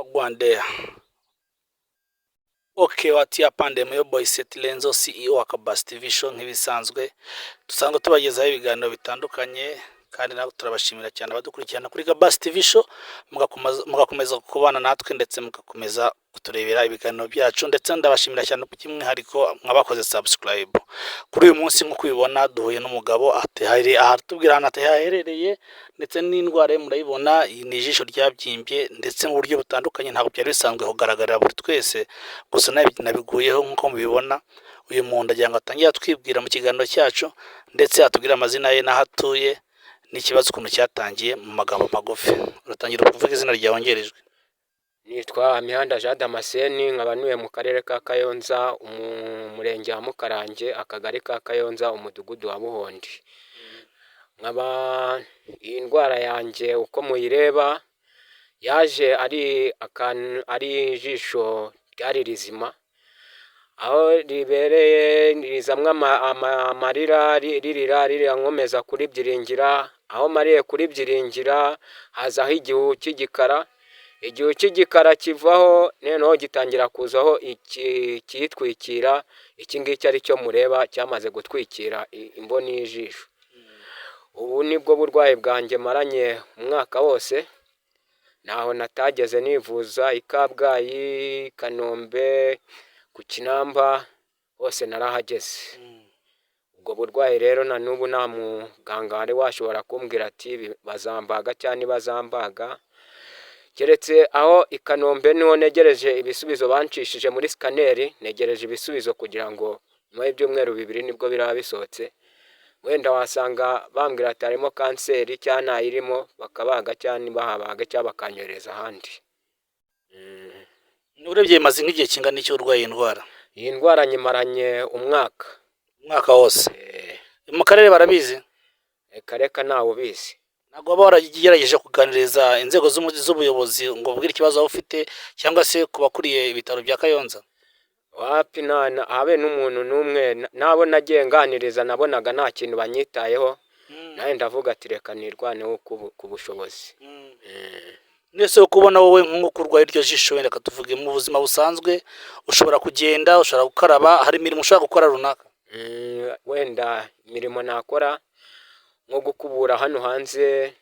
Rwanda. Okay, watia pandem yo boy Set Lenzo CEO wa Kabasi TV show nk'ibisanzwe dusanzwe tubagezaho ibiganiro bitandukanye kandi nabo turabashimira cyane abadukurikirana kuri Kabasi TV show mugakomeza kubana natwe ndetse mugakomeza kuturebera ibiganiro byacu ndetse ndabashimira cyane by'umwihariko mwabakoze subscribe. Kuri uyu munsi nko kubibona duhuye n'umugabo atahari ahatubwira hano ataherereye ndetse n'indwara murayibona ni ijisho ryabyimbye ndetse mu buryo butandukanye ntabwo byari bisanzwe kugaragara buri twese gusa nabiguyeho nko mubibona. Uyu muntu agira ngo atangiye atwibwira mu kiganiro cyacu ndetse atubwira amazina ye n'ahatuye n'ikibazo ukuntu cyatangiye mu magambo magufi. Uratangira kuvuga izina ryawongerejwe. Nitwa Mihanda Jean Damascene, nkabanuye mu karere ka Kayonza, umurenge wa Mukarange, akagari ka Kayonza, umudugudu wa Buhondi. Nkaba indwara yanjye uko muyireba yaje ari ijisho ryari rizima, aho ribereye rizamwe amarira ririra nkomeza kuri byiringira, aho mariye kuri byiringira hazaho igihu cy'igikara kivaho noneho gitangira kuzaho ikitwikira. Iki ngiki ari cyo mureba cyamaze gutwikira imboni y'ijisho. Ubu nibwo burwayi bwanjye maranye umwaka wose, naho natageze nivuza i Kabgayi, Kanombe, ku Kinamba hose narahageze. Ubwo burwayi rero na n'ubu nta muganga wari washobora kumbwira ati bazambaga cyane bazambaga, keretse aho i Kanombe niho negereje ibisubizo bancishije muri scanner. Negereje ibisubizo kugira ngo nyuma y'ibyumweru 2 nibwo biraba bisohotse, wenda wasanga bambwira ati harimo kanseri cyane irimo, bakabaga cyane bahabaga cyangwa bakanyoreza ahandi. Urebye maze nk'igihe kingana iki urwaye indwara? Iyi ndwara nyimaranye umwaka wose. Mu karere barabizi? Kareka ntawe ubizi. Ntabwo baragerageje kuganiriza inzego z'ubuyobozi ngo ubwire ikibazo ufite cyangwa se kubakuriye ibitaro bya Kayonza? Wapi habe n'umuntu n'umwe nabo nagiye nganiriza, nabonaga nta kintu banyitayeho. Nawe ndavuga ati reka nirwaneho ku bushobozi. Nese ukubona wowe nk'uko urwaye iryo jisho, wenda katuvuge mu buzima busanzwe ushobora kugenda, ushobora gukaraba, hari imirimo ushobora gukora runaka? Wenda imirimo nakora nko gukubura hano hanze,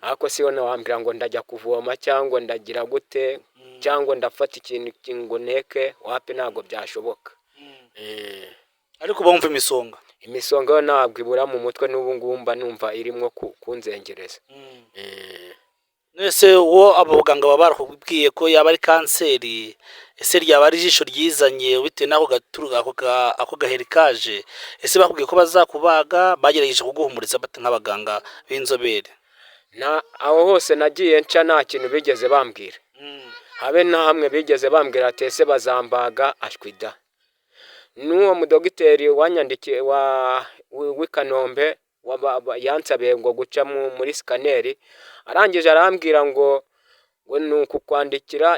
ariko siyo nawambira ngo ndajya kuvoma cyangwa ndagira gute cyangwa ndafata ikintu ngo neke, wapi ntabwo byashoboka. Ariko bumva imisonga yo ntabwo ibura mu mutwe, n'ubu ngumba numva irimo kunzengereza. Nese uwo abaganga baba barakubwiye ko yaba ari kanseri, ese ryaba ari ijisho ryizanye bitewe n'aho gaturuka ako gaheri kaje, ese bakubwiye ko bazakubaga, bagerageje kuguhumuriza bate nk'abaganga b'inzobere? Aho hose nagiye nca nta kintu bigeze bambwira, habe na hamwe bigeze bambwira ati ese bazambaga ashwida. N'uwo mudogiteri wanyandikiye w'i Kanombe yansabiye ngo guca muri scanner, arangije arambwira ngo nuko kwandikira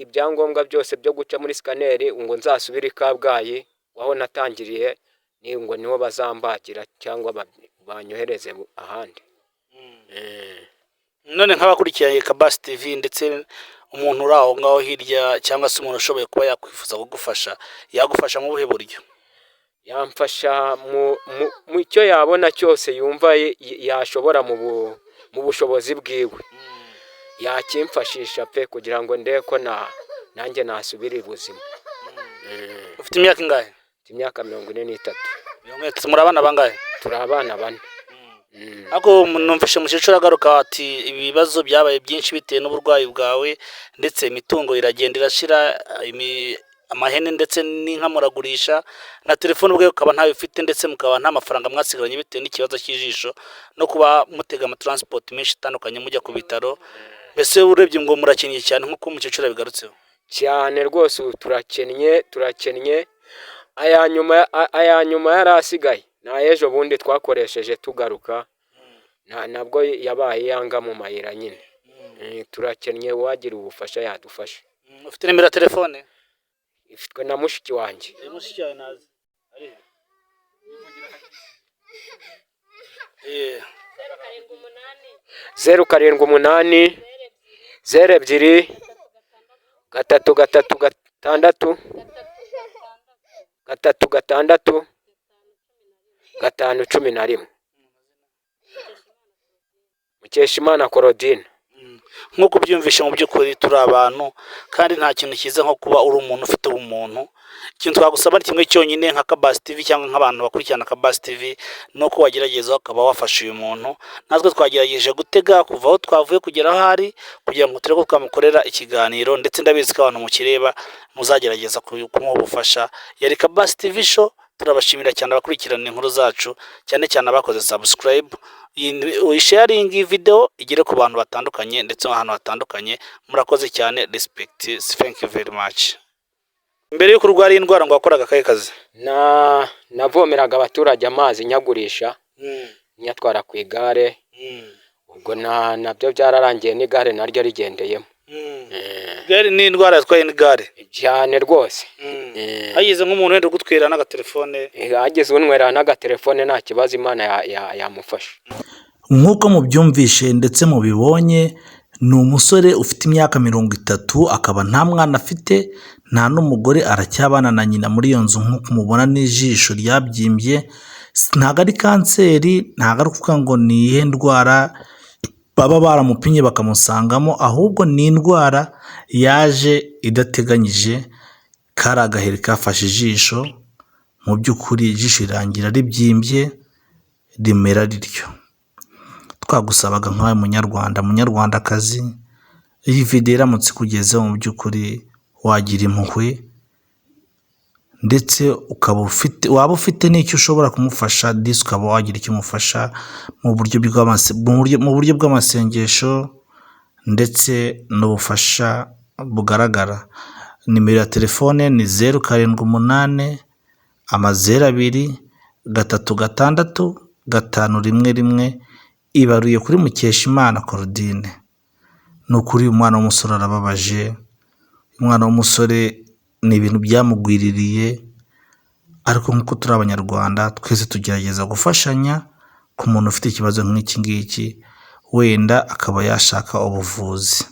ibyangombwa byose byo guca muri scanner ngo nzasubire i Kabgayi aho natangiriye, ngo niho bazambagira cyangwa banyohereze ahandi. None nk'abakurikiranye Kabasi TV ndetse umuntu uraho ngaho hirya cyangwa se umuntu ushoboye kuba yakwifuza kugufasha, yagufasha mu buhe buryo? Yamfasha mu icyo yabona cyose yumva yashobora mu bushobozi bwiwe, yakimfashisha pe kugira ngo ndeko nanjye nasubire ubuzima. Ufite imyaka ingahe? Imyaka 43. Muri abana bangahe? Turi abana 4. Ako numvishe mushishura garuka ati ibibazo byabaye byinshi bitewe n'uburwayi bwawe ndetse imitungo iragenda irashira, amahene ndetse n'inka muragurisha, na telefone ubwe ukaba ntayo ufite ndetse mukaba nta mafaranga mwasigaranye bitewe n'ikibazo cy'ijisho no kuba mutega transport menshi itandukanye mujya ku bitaro. Mbese urebye ngo murakennye cyane nk'uko umukecuru bigarutseho? Cyane rwose turakennye. Aya nyuma yarasigaye na ejo bundi twakoresheje tugaruka, nabwo yabaye yanga mu mayira nyine. Turakennye, wagira ubufasha yadufasha. Ufite nimero ya telefone? Ifitwe na mushiki wanjye. Mushiki wawe nazi. 078 02 gatatu gatatu gatandatu gatatu gatandatu gatanu 11. Mukeshimana Claudine. nk'uko ubyumvishe mu by'ukuri turi abantu kandi nta kintu cyiza nko kuba uri umuntu ufite ubumuntu. Ikintu twagusaba ni kimwe cyonyine nka Kabasi TV cyangwa nk'abantu bakurikirana Kabasi TV, nuko wagerageza ukaba wafasha uyu muntu. Natwe twagerageje gutega kuva aho twavuye kugera aho ari kugira ngo turebe ko twamukorera ikiganiro, ndetse ndabizi ko abantu mukireba muzagerageza kumuha ubufasha. Yari Kabasi TV show. Turabashimira cyane abakurikirana inkuru zacu, cyane cyane abakoze subscribe, sharing video igere ku bantu batandukanye ndetse n'ahantu hatandukanye. Murakoze cyane, respect, thank you very much. Mbere yo kurwara indwara ngo wakoraga akahe kazi? Navomeraga abaturage amazi nyagurisha, nyatwara ku igare. Ubwo nabyo byararangiye n'igare naryo rigendeyemo. Gare ni indwara yatwaye n'igare cyane rwose. Hagize nk'umuntu wenda gutwira n'agatelefone, hagize unwera n'agatelefone nta kibazo, Imana yamufasha. Nk'uko mubyumvishe ndetse mubibonye, ni umusore ufite imyaka 30, akaba nta mwana afite, nta n'umugore, aracyabana na nyina muri iyo nzu. nk'uko mubona n'ijisho ryabyimbye, ntago ari kanseri, ntago ari kuvuga ngo ni iyihe ndwara baba baramupimye bakamusangamo, ahubwo ni indwara yaje idateganyije. Kari agaheri kafashe ijisho, mu by'ukuri ijisho rirangira ribyimbye, rimera rityo. Twagusabaga nk'awe munyarwandakazi, iyi video iramutse ikugezeho mu by'ukuri wagira impuhwe, ndetse waba ufite n'icyo ushobora kumufasha, ukaba wagira icyo umufasha mu buryo bw'amasengesho ndetse n'ubufasha bugaragara. Nimero ya telefone ni 078 02 366 511. Ibaruye kuri Mukeshimana Claudine. Ni ukuri umwana w'umusore arababaje. Umwana w'umusore ni ibintu byamugwiririye, ariko nk'uko turi abanyarwanda twese tugerageza gufashanya ku muntu ufite ikibazo nk'iki ngiki, wenda akaba yashaka ubuvuzi.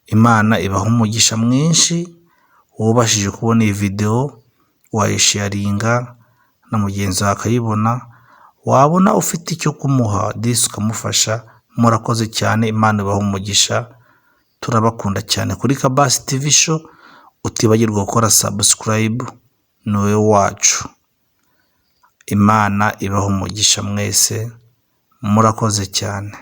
Imana ibaha umugisha mwinshi. Wubashije kubona iyi video wayisharinga na mugenzi wawe akayibona, wabona ufite icyo kumuha ukamufasha. Murakoze cyane, Imana ibaha umugisha. Turabakunda cyane kuri Kabasi TV show. Utibagirwa gukora subscribe, niwe wacu. Imana ibaha umugisha mwese, murakoze cyane.